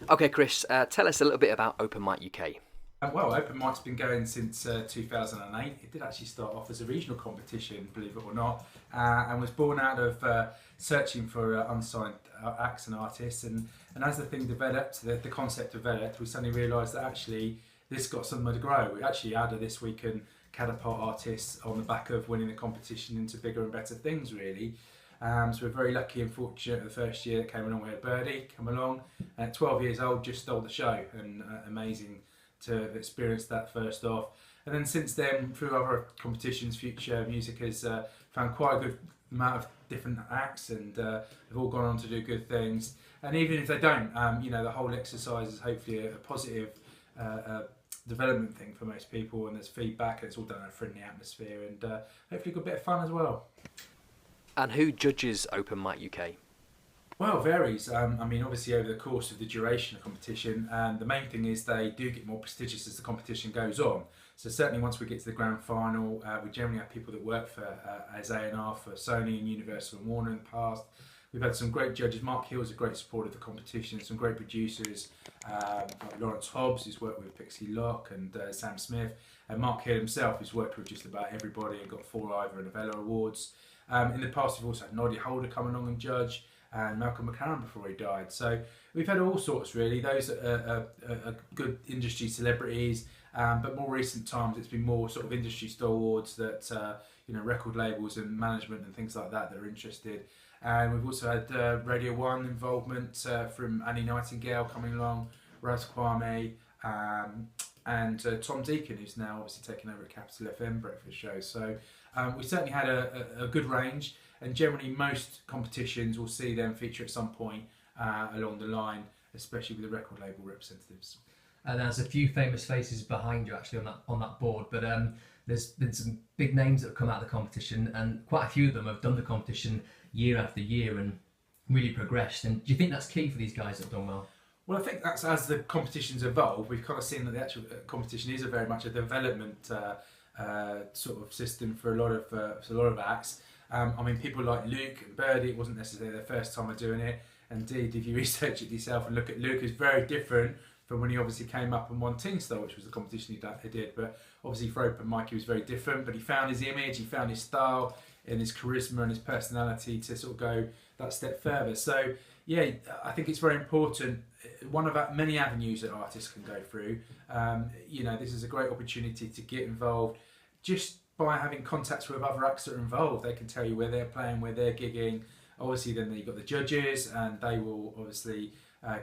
Okay, Chris, tell us a little bit about Open Mic UK. Well, Open Mic's been going since 2008. It did actually start off as a regional competition, believe it or not, and was born out of searching for unsigned acts and artists. And as the thing developed, the concept developed, we suddenly realised that actually this got somewhere to grow. We actually out of this we can catapult artists on the back of winning the competition into bigger and better things, really. So we're very lucky and fortunate. The first year that came along, we had Birdy come along, and at 12 years old, just stole the show, and amazing to have experienced that first off. And then since then, through other competitions, Future Music has found quite a good amount of different acts, and they've all gone on to do good things. And even if they don't, the whole exercise is hopefully a positive development thing for most people, and there's feedback, and it's all done in a friendly atmosphere, and hopefully a good bit of fun as well. And who judges Open Mic UK? Well, it varies. Obviously over the course of the duration of competition, and the main thing is they do get more prestigious as the competition goes on. So certainly once we get to the grand final, we generally have people that work for as A&R for Sony and Universal and Warner in the past. We've had some great judges. Mark Hill's a great supporter of the competition, some great producers, like Lawrence Hobbs, who's worked with Pixie Locke, and Sam Smith, and Mark Hill himself, who's worked with just about everybody and got 4 Ivor and Avella awards. In the past we've also had Noddy Holder come along and judge, and Malcolm McCarran before he died. So we've had all sorts really. Those are good industry celebrities, but more recent times it's been more sort of industry stalwarts that record labels and management and things like that are interested. And we've also had Radio 1 involvement from Annie Nightingale coming along, Raz Kwame, and Tom Deacon, who's now obviously taken over at Capital FM Breakfast Show. So we certainly had a good range, and generally most competitions will see them feature at some point along the line, especially with the record label representatives. And there's a few famous faces behind you actually on that board, but there's been some big names that have come out of the competition, and quite a few of them have done the competition year after year and really progressed. And do you think that's key for these guys that have done well? Well, I think that's as the competitions evolve, we've kind of seen that the actual competition is very much a development sort of system for a lot of acts. People like Luke and Birdy, it wasn't necessarily their first time of doing it. Indeed, if you research it yourself and look at Luke, it's very different from when he obviously came up and won Teen Star, which was the competition he did. But obviously for Open Mic he was very different, but he found his image, he found his style and his charisma and his personality to sort of go that step further. So yeah, I think it's very important. One of many avenues that artists can go through. This is a great opportunity to get involved just by having contacts with other acts that are involved. They can tell you where they're playing, where they're gigging. Obviously then you've got the judges, and they will obviously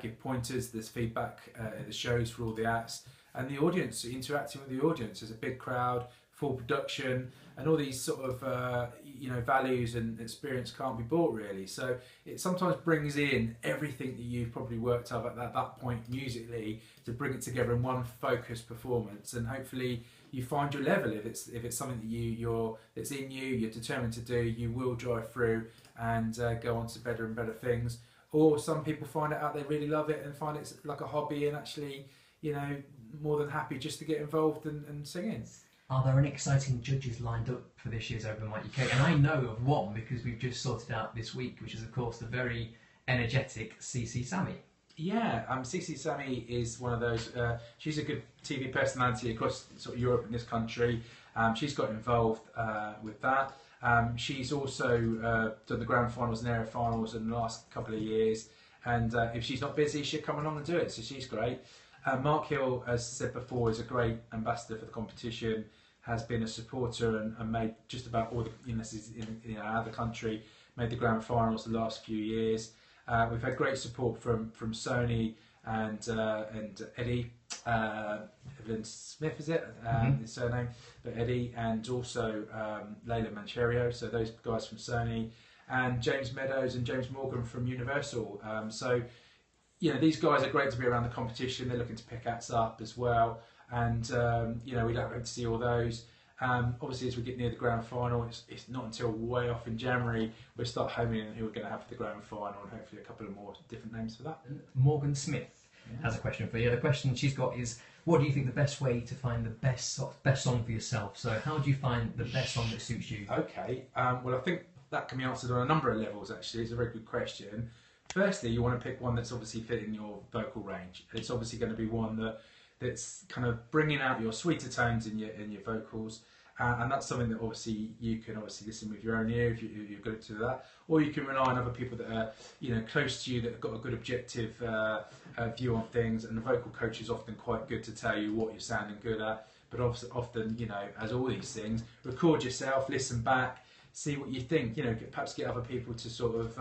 give pointers. There's feedback at the shows for all the acts, and the audience, interacting with the audience. There's a big crowd, full production, and all these sort of values and experience can't be bought really. So it sometimes brings in everything that you've probably worked up at that point musically to bring it together in one focused performance, and hopefully you find your level. If it's something that that's in you, you're determined to do, you will drive through and go on to better and better things. Or some people find it out, they really love it and find it's like a hobby, and actually more than happy just to get involved and singing. Are there any exciting judges lined up for this year's Open Mic UK? And I know of one because we've just sorted out this week, which is of course the very energetic CC Sammy. Yeah, CC Sammy is one of those. She's a good TV personality across sort of Europe and this country. She's got involved with that. She's also done the grand finals and area finals in the last couple of years. And if she's not busy, she'll come along and do it. So she's great. Mark Hill, as I said before, is a great ambassador for the competition. Has been a supporter and made just about all the out of the country. Made the grand finals the last few years. We've had great support from Sony and Eddie, Evelyn Smith is it, his surname, but Eddie, and also Leila Mancherio, so those guys from Sony, and James Meadows and James Morgan from Universal. These guys are great to be around the competition. They're looking to pick acts up as well, and we don't hope to see all those. Obviously, as we get near the grand final, it's not until way off in January we'll start homing in who we're going to have for the grand final, and hopefully a couple of more different names for that. Morgan Smith has a question for you. The question she's got is, what do you think the best way to find the best song for yourself? So how do you find the best song that suits you? Okay, well I think that can be answered on a number of levels actually. It's a very good question. Firstly, you want to pick one that's obviously fitting your vocal range. It's obviously going to be one that's kind of bringing out your sweeter tones in your vocals. And that's something that obviously you can listen with your own ear if you're good to that, or you can rely on other people that are close to you that have got a good objective view on things. And the vocal coach is often quite good to tell you what you're sounding good at. But often, as all these things, record yourself, listen back, see what you think. Perhaps get other people to sort of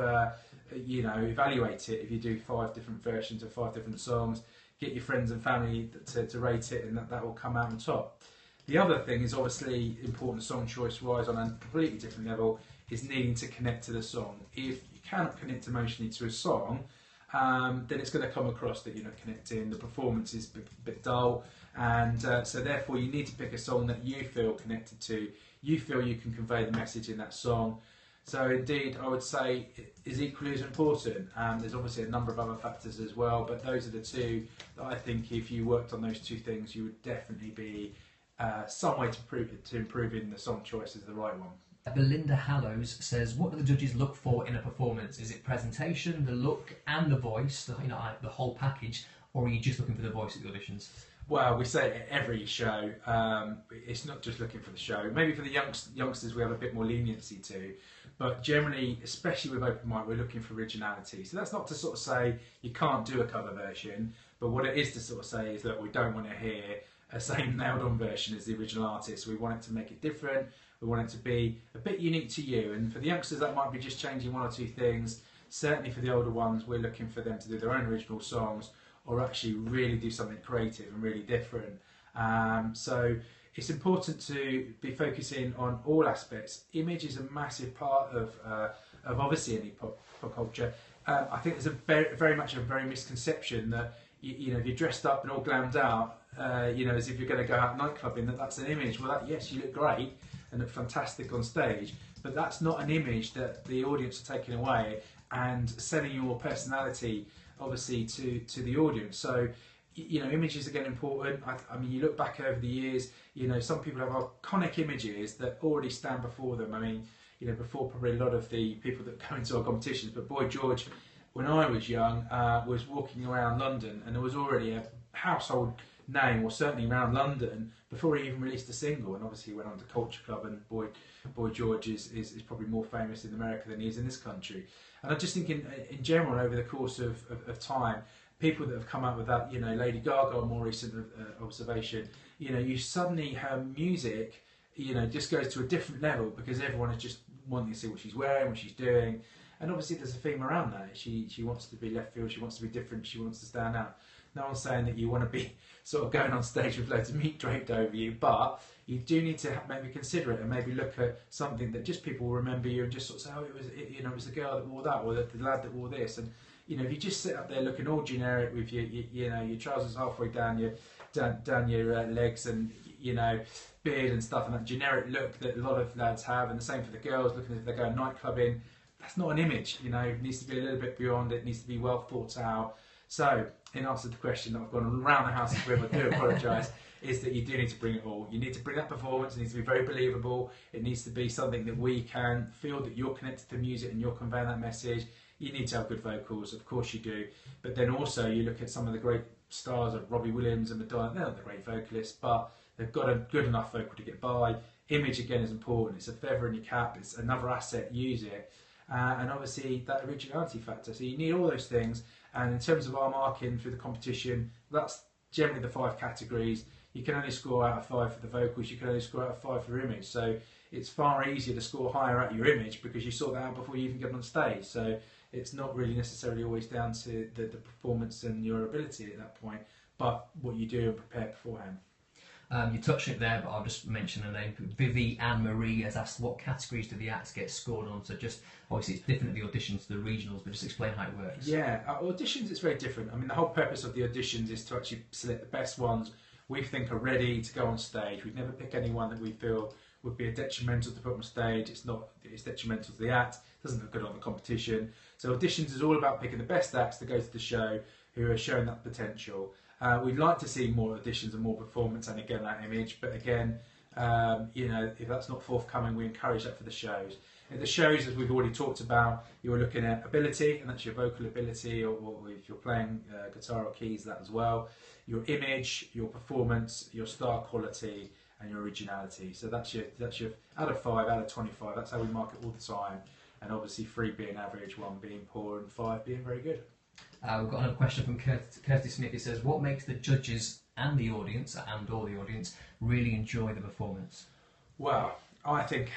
evaluate it. If you do 5 different versions of 5 different songs, get your friends and family to rate it, and that will come out on top. The other thing is obviously important song choice wise on a completely different level is needing to connect to the song. If you cannot connect emotionally to a song, then it's going to come across that you're not connecting, the performance is a bit dull, and so therefore you need to pick a song that you feel connected to, you feel you can convey the message in that song. So indeed, I would say it is equally as important. There's obviously a number of other factors as well, but those are the two that I think if you worked on those 2 things, you would definitely be some way to improving the song choice is the right one. Belinda Hallows says, what do the judges look for in a performance? Is it presentation, the look and the voice, the whole package, or are you just looking for the voice at the auditions? Well, we say at every show, it's not just looking for the show. Maybe for the youngsters we have a bit more leniency to, but generally, especially with open mic, we're looking for originality. So that's not to sort of say you can't do a cover version, but what it is to sort of say is that we don't want to hear a same nailed on version as the original artist. We want it to make it different. We want it to be a bit unique to you. And for the youngsters, that might be just changing 1 or 2 things. Certainly for the older ones, we're looking for them to do their own original songs or actually really do something creative and really different. So it's important to be focusing on all aspects. Image is a massive part of obviously any pop culture. I think there's very much a misconception that if you're dressed up and all glammed out, as if you're going to go out nightclubbing, that's an image. Well, yes, you look great and look fantastic on stage, but that's not an image that the audience are taking away and selling your personality, obviously, to the audience. So, images are getting important. I mean, you look back over the years, some people have iconic images that already stand before them. I mean, before probably a lot of the people that go into our competitions, but Boy George, when I was young, was walking around London, and there was already a household name, or certainly around London, before he even released a single. And obviously he went on to Culture Club, and Boy George is probably more famous in America than he is in this country. And I just think in general, over the course of time, people that have come out with that, Lady Gaga, more recent observation, you suddenly, her music, just goes to a different level because everyone is just wanting to see what she's wearing, what she's doing. And obviously there's a theme around that. She wants to be left field, she wants to be different, she wants to stand out. No one's saying that you want to be sort of going on stage with loads of meat draped over you, but you do need to maybe consider it and maybe look at something that just people will remember you and just sort of say, oh, it was the girl that wore that, or the lad that wore this. And if you just sit up there looking all generic with your trousers halfway down your legs and beard and stuff, and that generic look that a lot of lads have, and the same for the girls looking as if they're going nightclubbing, that's not an image. It needs to be a little bit beyond. It needs to be well thought out. So, in answer to the question that I've gone around the house with, I do apologise, is that you do need to bring it all. You need to bring that performance, it needs to be very believable, it needs to be something that we can feel that you're connected to music and you're conveying that message. You need to have good vocals, of course you do, but then also you look at some of the great stars of Robbie Williams and Madonna, they're not the great vocalists, but they've got a good enough vocal to get by. Image again is important, it's a feather in your cap, it's another asset, use it. And obviously that originality factor, so you need all those things. And in terms of our marking through the competition, that's generally the 5 categories. You can only score out of 5 for the vocals, you can only score out of 5 for image. So it's far easier to score higher at your image because you sort that out before you even get on stage. So it's not really necessarily always down to the performance and your ability at that point, but what you do and prepare beforehand. You touched on it there, but I'll just mention a name. Vivi Anne Marie has asked, what categories do the acts get scored on? So just, obviously it's different at the auditions to the regionals, but just explain how it works. Yeah, auditions it's very different. I mean, the whole purpose of the auditions is to actually select the best ones we think are ready to go on stage. We'd never pick anyone that we feel would be a detrimental to put on stage. It's detrimental to the act, it doesn't look good on the competition. So auditions is all about picking the best acts to go to the show who are showing that potential. We'd like to see more auditions and more performance and again that image, but again, if that's not forthcoming, we encourage that for the shows. At the shows, as we've already talked about, you're looking at ability, and that's your vocal ability, or if you're playing guitar or keys, that as well. Your image, your performance, your star quality, and your originality. So that's your out of 5, out of 25. That's how we mark it all the time. And obviously 3 being average, 1 being poor, and 5 being very good. We've got another question from Kirsty Smith. He says, what makes the judges and the audience, or the audience, really enjoy the performance? Well, I think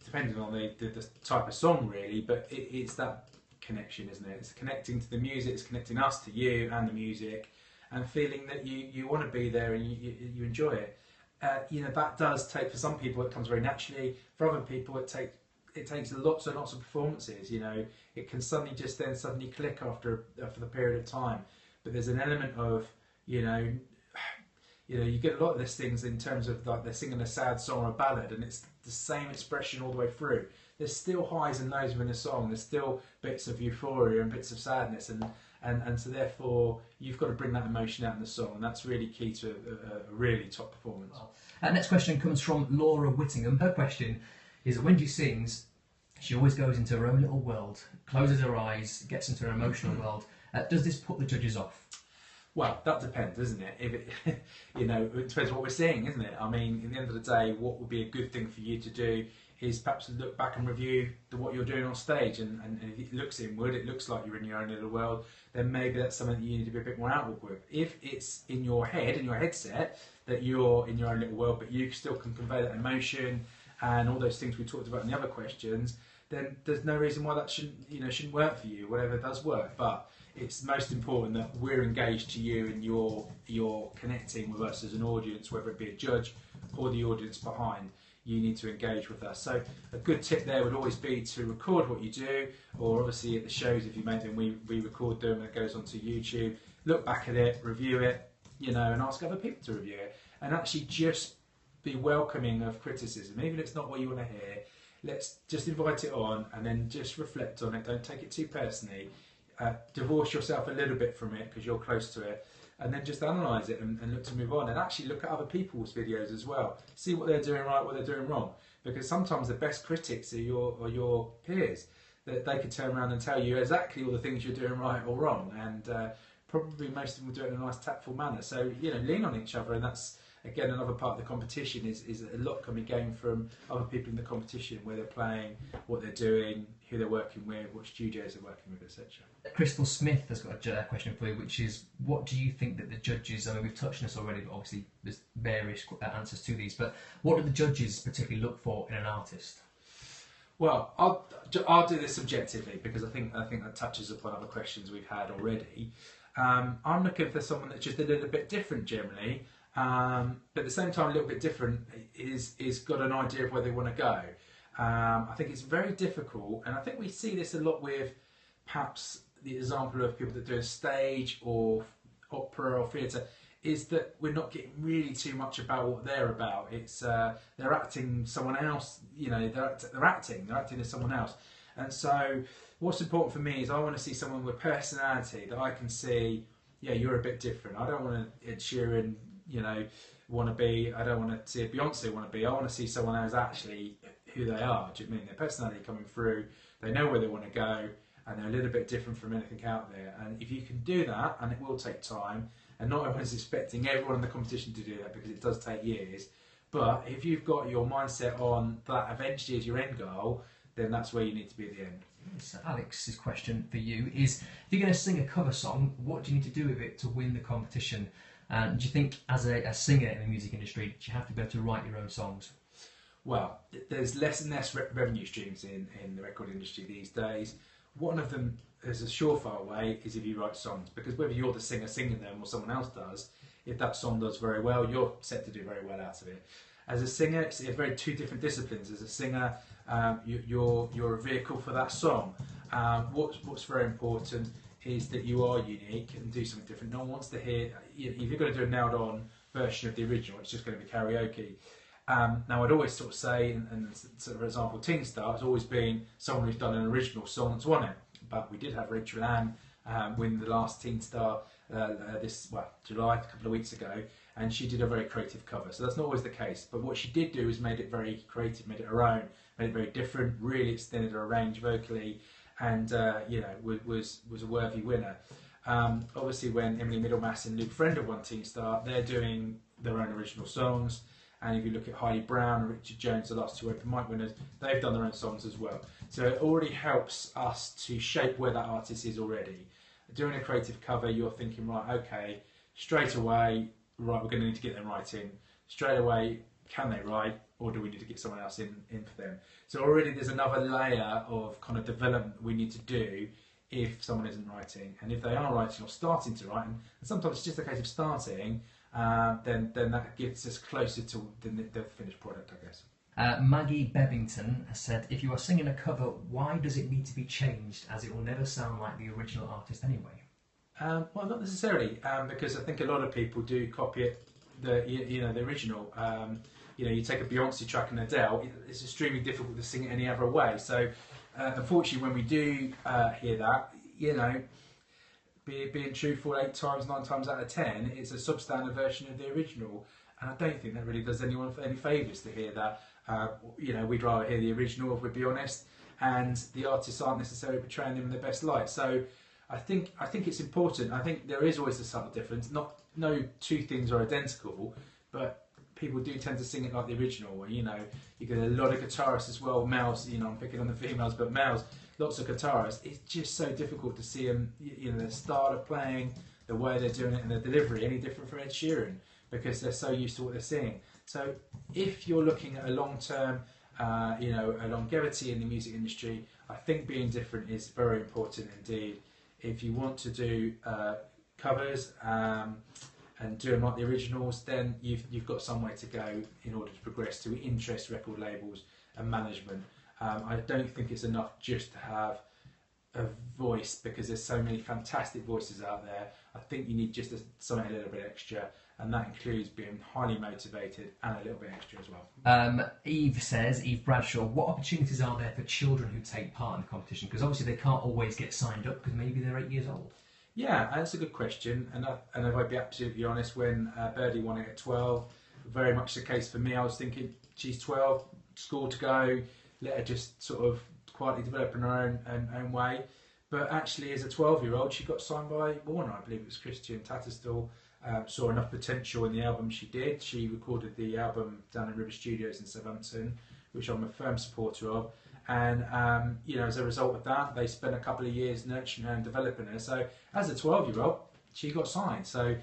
depending on the type of song really, but it's that connection, isn't it? It's connecting to the music, it's connecting us to you and the music, and feeling that you want to be there and you enjoy it. You know, that does take, for some people it comes very naturally, for other people it takes lots and lots of performances. You know, it can suddenly click after the period of time. But there's an element of, you know, you get a lot of these things in terms of like they're singing a sad song or a ballad, and it's the same expression all the way through. There's still highs and lows within a song. There's still bits of euphoria and bits of sadness, and so therefore you've got to bring that emotion out in the song, and that's really key to a really top performance. Next question comes from Laura Whittingham. Her question is that when she sings, she always goes into her own little world, closes her eyes, gets into her emotional world. Does this put the judges off? Well, that depends, doesn't it? If it, you know, it depends what we're seeing, isn't it? I mean, at the end of the day, what would be a good thing for you to do is perhaps look back and review what you're doing on stage, and if it looks inward, it looks like you're in your own little world, then maybe that's something that you need to be a bit more outward with. If it's in your head, in your headset, that you're in your own little world, but you still can convey that emotion and all those things we talked about in the other questions, then there's no reason why that shouldn't work for you. Whatever does work, but it's most important that we're engaged to you and you're connecting with us as an audience, whether it be a judge or the audience behind. You need to engage with us. So a good tip there would always be to record what you do, or obviously at the shows if you make them, we record them and it goes onto YouTube. Look back at it, review it, you know, and ask other people to review it, and actually just be welcoming of criticism, even if it's not what you want to hear. Let's just invite it on and then just reflect on it. Don't take it too personally. Divorce yourself a little bit from it because you're close to it, and then just analyse it and look to move on, and actually look at other people's videos as well. See what they're doing right, what they're doing wrong, because sometimes the best critics are your peers. That they could turn around and tell you exactly all the things you're doing right or wrong, and probably most of them will do it in a nice tactful manner. So, you know, lean on each other, and that's again another part of the competition is a lot can be gained from other people in the competition, where they're playing, what they're doing, who they're working with, what studios they're working with, etc. Crystal Smith has got a question for you, which is, what do you think that the judges, I mean, we've touched on this already, but obviously there's various answers to these, but what do the judges particularly look for in an artist? Well, I'll do this objectively, because I think that touches upon other questions we've had already. I'm looking for someone that's just a little bit different generally, but at the same time a little bit different is got an idea of where they want to go. I think it's very difficult, and I think we see this a lot with perhaps the example of people that do a stage or opera or theatre, is that we're not getting really too much about what they're about. It's they're acting someone else, you know, they're acting as someone else. And so what's important for me is I want to see someone with personality that I can see, yeah, you're a bit different. I don't want to Ed Sheeran, you know, want to be, I don't want to see a Beyonce want to be. I want to see someone who's actually who they are. Do you mean their personality coming through, they know where they want to go, and they're a little bit different from anything out there. And if you can do that, and it will take time, and not everyone's expecting everyone in the competition to do that, because it does take years, but if you've got your mindset on that eventually as your end goal, then that's where you need to be at the end. So Alex's question for you is, if you're going to sing a cover song, what do you need to do with it to win the competition? And do you think as a singer in the music industry, do you have to be able to write your own songs? Well, there's less and less revenue streams in the record industry these days. One of them, as a surefire way, is if you write songs, because whether you're the singer singing them or someone else does, if that song does very well, you're set to do very well out of it. As a singer, it's very two different disciplines. As a singer, you're a vehicle for that song. What's very important is that you are unique and do something different. No one wants to hear, if you're going to do a nailed on version of the original, it's just going to be karaoke. Now I'd always sort of say, and sort of for example, Teen Star has always been someone who's done an original song that's won it. But we did have Rachel Ann win the last Teen Star July, a couple of weeks ago, and she did a very creative cover. So that's not always the case, but what she did do is made it very creative, made it her own, made it very different, really extended her range vocally, and was a worthy winner. Obviously, when Emily Middlemass and Luke Friend have won Teen Star, they're doing their own original songs. And if you look at Heidi Brown and Richard Jones, the last two open mic winners, they've done their own songs as well. So it already helps us to shape where that artist is already. Doing a creative cover, you're thinking, right, okay, straight away, right, we're going to need to get them writing. Straight away, can they write, or do we need to get someone else in for them? So already there's another layer of kind of development we need to do if someone isn't writing. And if they are writing or starting to write, and sometimes it's just a case of starting, then that gets us closer to the finished product, I guess. Maggie Bebbington has said, if you are singing a cover, why does it need to be changed, as it will never sound like the original artist anyway? Well, not necessarily, because I think a lot of people do copy it, the original. You take a Beyonce track and Adele, it's extremely difficult to sing it any other way. So, unfortunately, when we do hear that, being truthful 9 times out of 10, it's a substandard version of the original, and I don't think that really does anyone any favours to hear that. We'd rather hear the original, if we'd be honest, and the artists aren't necessarily portraying them in the best light. So I think it's important. I think there is always a subtle difference. No two things are identical, but people do tend to sing it like the original. You get a lot of guitarists as well, males. I'm picking on the females, but males, lots of guitarists. It's just so difficult to see them. Their style of playing, the way they're doing it, and the delivery any different from Ed Sheeran, because they're so used to what they're singing. So if you're looking at a long-term, a longevity in the music industry, I think being different is very important indeed. If you want to do covers and do them like the originals, then you've got some way to go in order to progress to interest record labels and management. I don't think it's enough just to have a voice, because there's so many fantastic voices out there. I think you need just something a little bit extra, and that includes being highly motivated and a little bit extra as well. Eve Bradshaw, what opportunities are there for children who take part in the competition? Because obviously they can't always get signed up because maybe they're 8 years old. Yeah, that's a good question, and if I'd be absolutely honest, when Birdy won it at 12, very much the case for me. I was thinking, she's 12, school to go, let her just sort of quietly develop in her own way. But actually, as a 12-year-old, she got signed by Warner. I believe it was Christian Tattersall. Saw enough potential in the album she did. She recorded the album down in River Studios in Southampton, which I'm a firm supporter of. And as a result of that, they spent a couple of years nurturing her and developing her. So as a 12-year-old, she got signed. So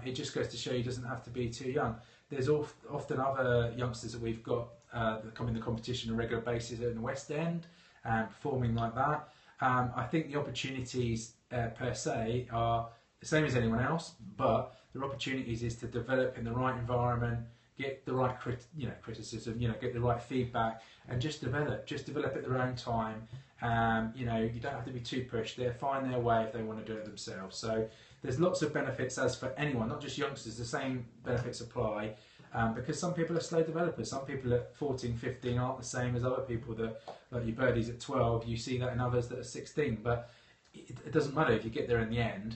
it just goes to show you, doesn't have to be too young. There's often other youngsters that we've got that come in the competition on a regular basis in the West End, performing like that. I think the opportunities per se are the same as anyone else, but the opportunities is to develop in the right environment, get the right criticism, get the right feedback, and just develop at their own time. You don't have to be too pushed. They'll find their way if they want to do it themselves. So there's lots of benefits as for anyone, not just youngsters. The same benefits apply, because some people are slow developers. Some people at 14, 15 aren't the same as other people that, like your Birdies at 12. You see that in others that are 16, but it doesn't matter if you get there in the end.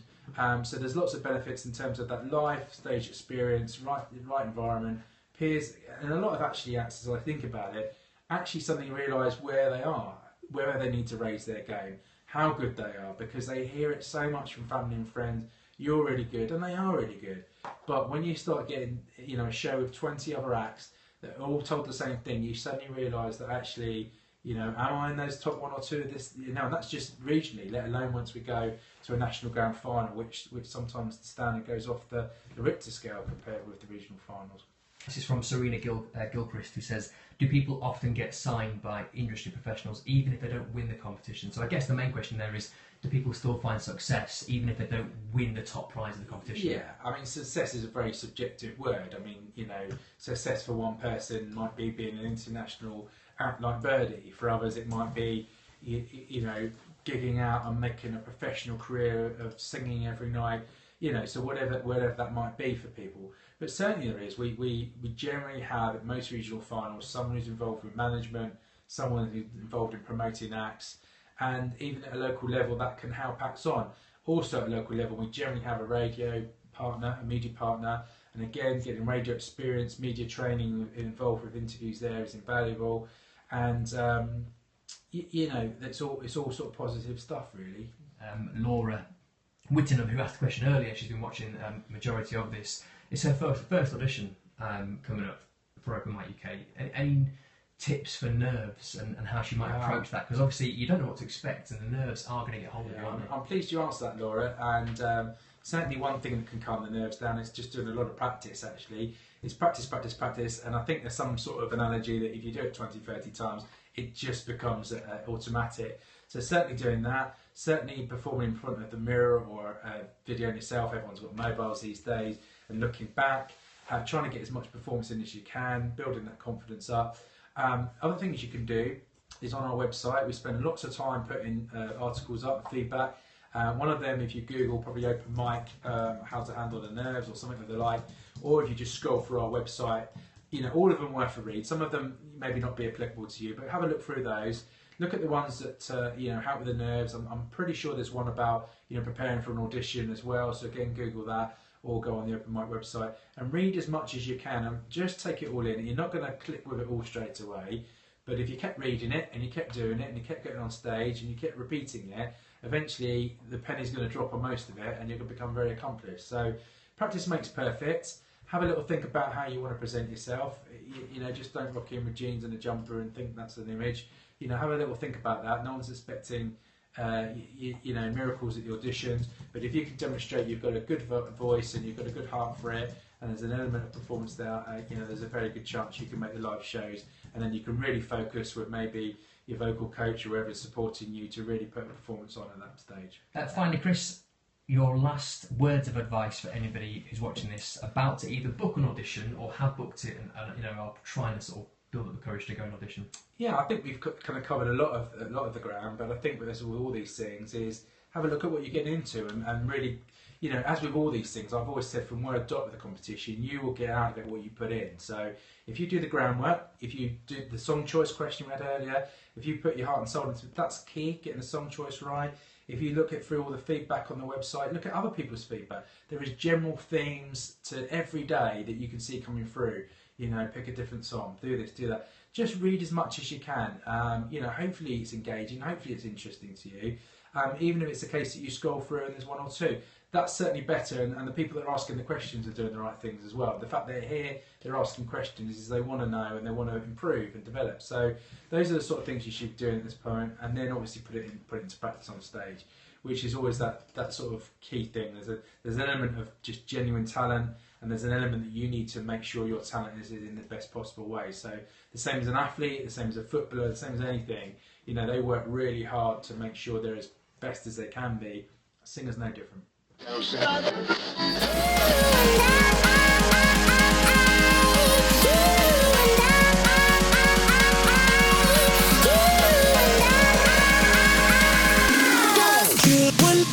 So there's lots of benefits in terms of that live stage experience, right environment, peers, and a lot of actually acts, as I think about it, actually suddenly realise where they are, where they need to raise their game, how good they are, because they hear it so much from family and friends. You're really good, and they are really good. But when you start getting, a show with 20 other acts that are all told the same thing, you suddenly realise that actually, am I in those top 1 or 2 of this? And that's just regionally, let alone once we go to a national grand final, which sometimes the standard goes off the Richter scale compared with the regional finals. This is from Serena Gilchrist, who says, do people often get signed by industry professionals even if they don't win the competition? So I guess the main question there is, do people still find success even if they don't win the top prize of the competition? Yeah, I mean, success is a very subjective word. I mean, success for one person might be being an international act like Birdy. For others, it might be, gigging out and making a professional career of singing every night. So whatever that might be for people. But certainly there is. We generally have at most regional finals someone who's involved with management, someone who's involved in promoting acts, and even at a local level that can help acts on. Also at a local level we generally have a radio partner, a media partner, and again getting radio experience, media training involved with interviews there is invaluable, and you know, it's all sort of positive stuff really. Laura Whittingham, who asked the question earlier, she's been watching majority of this. It's her first audition coming up for Open Mic UK. Any tips for nerves and how she might approach that? Because obviously you don't know what to expect, and the nerves are going to get hold of you, aren't they? I'm pleased you asked that, Laura, and certainly one thing that can calm the nerves down is just doing a lot of practice. Actually, it's practice, practice, practice, and I think there's some sort of analogy that if you do it 20, 30 times, it just becomes automatic. So certainly doing that, certainly performing in front of the mirror or videoing yourself. Everyone's got mobiles these days, and looking back, trying to get as much performance in as you can, building that confidence up. Other things you can do is on our website, we spend lots of time putting articles up, feedback. One of them, if you Google probably Open Mic, how to handle the nerves or something of the like, or if you just scroll through our website, you know, all of them worth a read. Some of them maybe not be applicable to you, but have a look through those. Look at the ones that you know, help with the nerves. I'm pretty sure there's one about, you know, preparing for an audition as well. So again, Google that, or go on the Open Mic website and read as much as you can, and just take it all in. You're not going to click with it all straight away, but if you kept reading it and you kept doing it and you kept getting on stage and you kept repeating it, eventually the penny's going to drop on most of it and you're going to become very accomplished. So practice makes perfect. Have a little think about how you want to present yourself. You know, just don't rock in with jeans and a jumper and think that's an image. You know, have a little think about that. No one's expecting you know, miracles at the auditions, but if you can demonstrate you've got a good voice and you've got a good heart for it, and there's an element of performance there, you know, there's a very good chance you can make the live shows, and then you can really focus with maybe your vocal coach or whoever's supporting you to really put a performance on at that stage. Finally, Chris, your last words of advice for anybody who's watching this, about to either book an audition or have booked it and you know, are trying to sort of build up the courage to go and audition. Yeah, I think we've kind of covered a lot of the ground, but I think with all these things is have a look at what you're getting into, and really, you know, as with all these things, I've always said from word dot with the competition, you will get out of it what you put in. So if you do the groundwork, if you do the song choice question we had earlier, if you put your heart and soul into it, that's key, getting the song choice right. If you look at through all the feedback on the website, look at other people's feedback. There is general themes to every day that you can see coming through. You know, pick a different song, do this, do that. Just read as much as you can. You know, hopefully it's engaging, hopefully it's interesting to you. Even if it's the case that you scroll through and there's one or two, that's certainly better. And the people that are asking the questions are doing the right things as well. The fact they're here, they're asking questions, is they want to know and they want to improve and develop. So those are the sort of things you should be doing at this point, and then obviously put it into practice on stage, which is always that sort of key thing. There's an element of just genuine talent, and there's an element that you need to make sure your talent is in the best possible way. So the same as an athlete, the same as a footballer, the same as anything, you know, they work really hard to make sure they're as best as they can be. A singer's no different. One